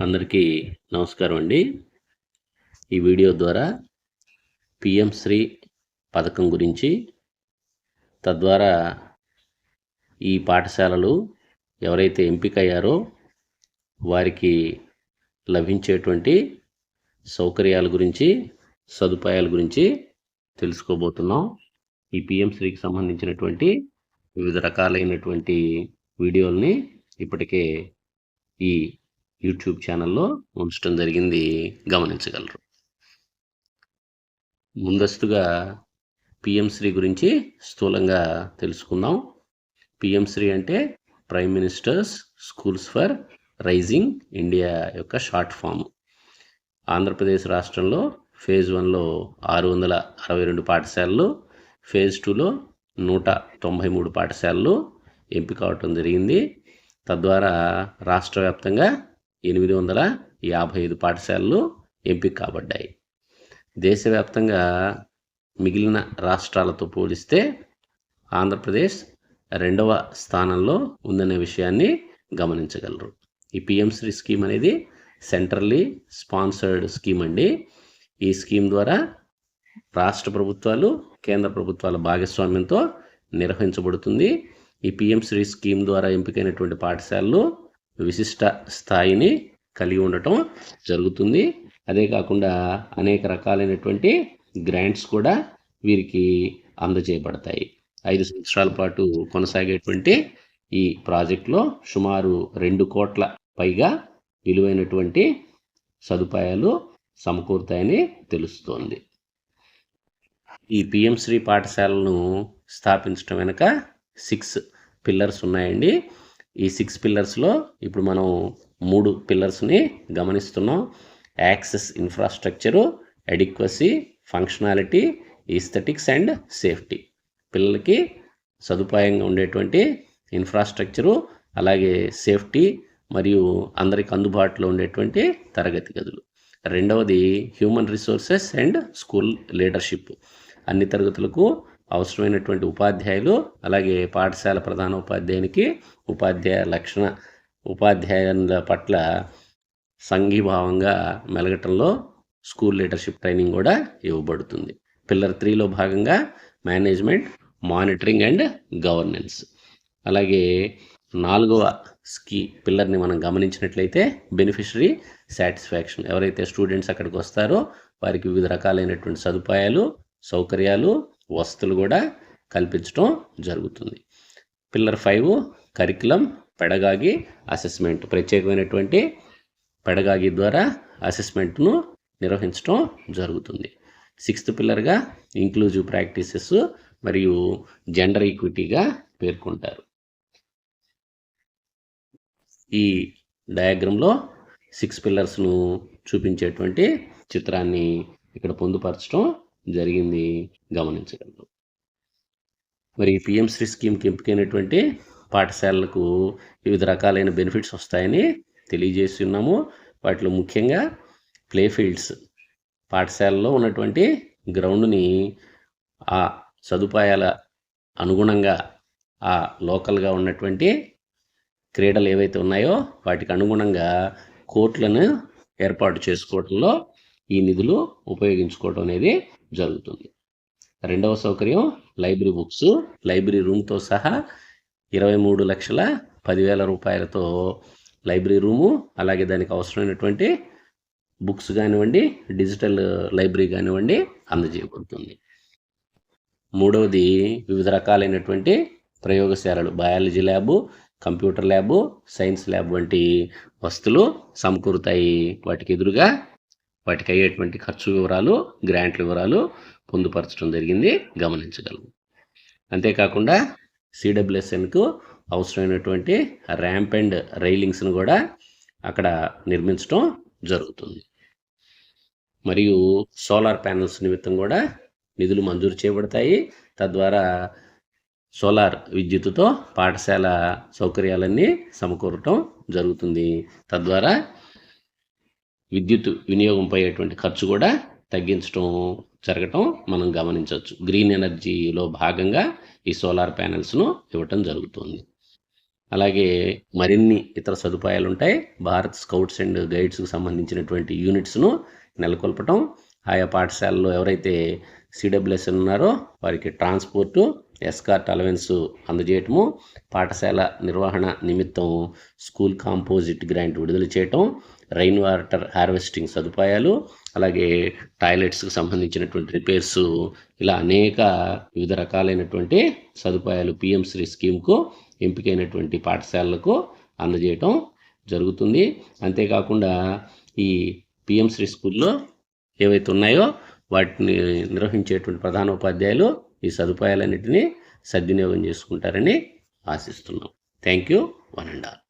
అందరికీ నమస్కారం అండి. ఈ వీడియో ద్వారా పిఎం శ్రీ పథకం గురించి, తద్వారా ఈ పాఠశాలలు ఎవరైతే ఎంపికయ్యారో వారికి లభించేటువంటి సౌకర్యాల గురించి, సదుపాయాల గురించి తెలుసుకోబోతున్నాం. ఈ పిఎం శ్రీకి సంబంధించినటువంటి వివిధ రకాలైనటువంటి వీడియోల్ని ఇప్పటికే ఈ యూట్యూబ్ ఛానల్లో ఉంచడం జరిగింది, గమనించగలరు. ముందస్తుగా పిఎం శ్రీ గురించి స్థూలంగా తెలుసుకుందాం. పిఎం శ్రీ అంటే prime ministers schools for rising India యొక్క షార్ట్ ఫామ్. ఆంధ్రప్రదేశ్ రాష్ట్రంలో ఫేజ్ 1లో 662 పాఠశాలలు, ఫేజ్ 2లో 193 పాఠశాలలు ఎంపిక అవటం జరిగింది. తద్వారా రాష్ట్ర వ్యాప్తంగా 855 పాఠశాలలు ఎంపిక కాబడ్డాయి. దేశవ్యాప్తంగా మిగిలిన రాష్ట్రాలతో పోలిస్తే ఆంధ్రప్రదేశ్ 2వ స్థానంలో ఉందనే విషయాన్ని గమనించగలరు. ఈ పిఎం శ్రీ స్కీమ్ అనేది సెంట్రల్లీ స్పాన్సర్డ్ స్కీమ్ అండి. ఈ స్కీమ్ ద్వారా రాష్ట్ర ప్రభుత్వాలు, కేంద్ర ప్రభుత్వాల భాగస్వామ్యంతో నిర్వహించబడుతుంది. ఈ పిఎం శ్రీ స్కీమ్ ద్వారా ఎంపికైనటువంటి పాఠశాలలు విశిష్ట స్థాయిని కలిగి ఉండటం జరుగుతుంది. అదే కాకుండా అనేక రకాలైనటువంటి గ్రాంట్స్ కూడా వీరికి అందజేయబడతాయి. 5 సంవత్సరాల పాటు కొనసాగేటువంటి ఈ ప్రాజెక్టులో సుమారు 2 కోట్ల పైగా విలువైనటువంటి సదుపాయాలు సమకూరుతాయని తెలుస్తోంది. ఈ పిఎం శ్రీ పాఠశాలను స్థాపించడం వెనుక 6 పిల్లర్స్ ఉన్నాయండి. ఈ 6 పిల్లర్స్లో ఇప్పుడు మనం 3 పిల్లర్స్ని గమనిస్తున్నాం. Access infrastructure, adequacy, functionality, aesthetics and safety. పిల్లలకి సదుపాయంగా ఉండేటువంటి ఇన్ఫ్రాస్ట్రక్చరు, అలాగే సేఫ్టీ మరియు అందరికి అందుబాటులో ఉండేటువంటి తరగతి గదులు. రెండవది human resources and school leadership. అన్ని తరగతులకు అవసరమైనటువంటి ఉపాధ్యాయులు, అలాగే పాఠశాల ప్రధాన ఉపాధ్యాయునికి ఉపాధ్యాయుల పట్ల సంఘీభావంగా మెలగటంలో స్కూల్ లీడర్షిప్ ట్రైనింగ్ కూడా ఇవ్వబడుతుంది. పిల్లర్ 3లో భాగంగా మేనేజ్మెంట్, మానిటరింగ్ అండ్ గవర్నెన్స్. అలాగే 4వ పిల్లర్ని మనం గమనించినట్లయితే బెనిఫిషరీ సాటిస్ఫాక్షన్. ఎవరైతే స్టూడెంట్స్ అక్కడికి వస్తారో వారికి వివిధ రకాలైనటువంటి సదుపాయాలు, సౌకర్యాలు, వసతులు కూడా కల్పించడం జరుగుతుంది. Pillar 5 curriculum, pedagogy, assessment. ప్రత్యేకమైనటువంటి పెడగాగి ద్వారా అసెస్మెంట్ను నిర్వహించడం జరుగుతుంది. 6th పిల్లర్గా ఇంక్లూజివ్ ప్రాక్టీసెస్ మరియు జెండర్ ఈక్విటీగా పేర్కొంటారు. ఈ డయాగ్రామ్లో 6 పిల్లర్స్ను చూపించేటువంటి చిత్రాన్ని ఇక్కడ పొందుపరచడం జరిగింది, గమనించగలరు. మరి పిఎం శ్రీ స్కీమ్కి ఎంపికైనటువంటి పాఠశాలలకు వివిధ రకాలైన బెనిఫిట్స్ వస్తాయని తెలియజేసి ఉన్నాము. వాటిలో ముఖ్యంగా ప్లే ఫీల్డ్స్. పాఠశాలలో ఉన్నటువంటి గ్రౌండ్ని ఆ సదుపాయాల అనుగుణంగా ఆ లోకల్గా ఉన్నటువంటి క్రీడలు ఏవైతే ఉన్నాయో వాటికి అనుగుణంగా కోర్టులను ఏర్పాటు చేసుకోవడంలో ఈ నిధులు ఉపయోగించుకోవడం అనేది జరుగుతుంది. రెండవ సౌకర్యం లైబ్రరీ బుక్స్. లైబ్రరీ రూమ్తో సహా 23,10,000 రూపాయలతో లైబ్రరీ రూము, అలాగే దానికి అవసరమైనటువంటి బుక్స్ కానివ్వండి, డిజిటల్ లైబ్రరీ కానివ్వండి అందజేయబడుతుంది. మూడవది వివిధ రకాలైనటువంటి ప్రయోగశాలలు, biology lab, computer lab, science lab వంటి వస్తువులు సమకూరుతాయి. వాటికి ఎదురుగా వాటికి అయ్యేటువంటి ఖర్చు వివరాలు, గ్రాంట్ల వివరాలు పొందుపరచడం జరిగింది, గమనించగలము. అంతేకాకుండా సిడబ్ల్యూఎస్ఎన్కు అవసరమైనటువంటి ర్యాంప్ అండ్ రైలింగ్స్ను కూడా అక్కడ నిర్మించడం జరుగుతుంది. మరియు సోలార్ ప్యానెల్స్ నిమిత్తం కూడా నిధులు మంజూరు చేయబడతాయి. తద్వారా సోలార్ విద్యుత్తుతో పాఠశాల సౌకర్యాలన్నీ సమకూరటం జరుగుతుంది. తద్వారా విద్యుత్ వినియోగంపై అయ్యేటువంటి ఖర్చు కూడా తగ్గించడం జరగటం మనం గమనించవచ్చు. గ్రీన్ ఎనర్జీలో భాగంగా ఈ సోలార్ ప్యానెల్స్ను ఇవ్వటం జరుగుతుంది. అలాగే మరిన్ని ఇతర సదుపాయాలు ఉంటాయి. భారత్ స్కౌట్స్ అండ్ గైడ్స్కి సంబంధించినటువంటి యూనిట్స్ను నెలకొల్పటం, ఆయా పాఠశాలలో ఎవరైతే సిడబ్ల్యూఎస్ ఉన్నారో వారికి ట్రాన్స్పోర్టు, ఎస్కార్ట్ అలవెన్స్ అందజేయటము, పాఠశాల నిర్వహణ నిమిత్తం స్కూల్ కాంపోజిట్ గ్రాంట్ విడుదల చేయటం, రైన్ వాటర్ హార్వెస్టింగ్ సదుపాయాలు, అలాగే టాయిలెట్స్కి సంబంధించినటువంటి రిపేర్స్, ఇలా అనేక వివిధ రకాలైనటువంటి సదుపాయాలు పిఎం శ్రీ స్కీమ్కు ఎంపికైనటువంటి పాఠశాలలకు అందజేయటం జరుగుతుంది. అంతేకాకుండా ఈ పిఎం శ్రీ స్కూల్లో ఏవైతే ఉన్నాయో వాటిని నిర్వహించేటువంటి ప్రధానోపాధ్యాయులు ఈ సదుపాయాలన్నింటినీ సద్వినియోగం చేసుకుంటారని ఆశిస్తున్నాం. Thank you, one and all.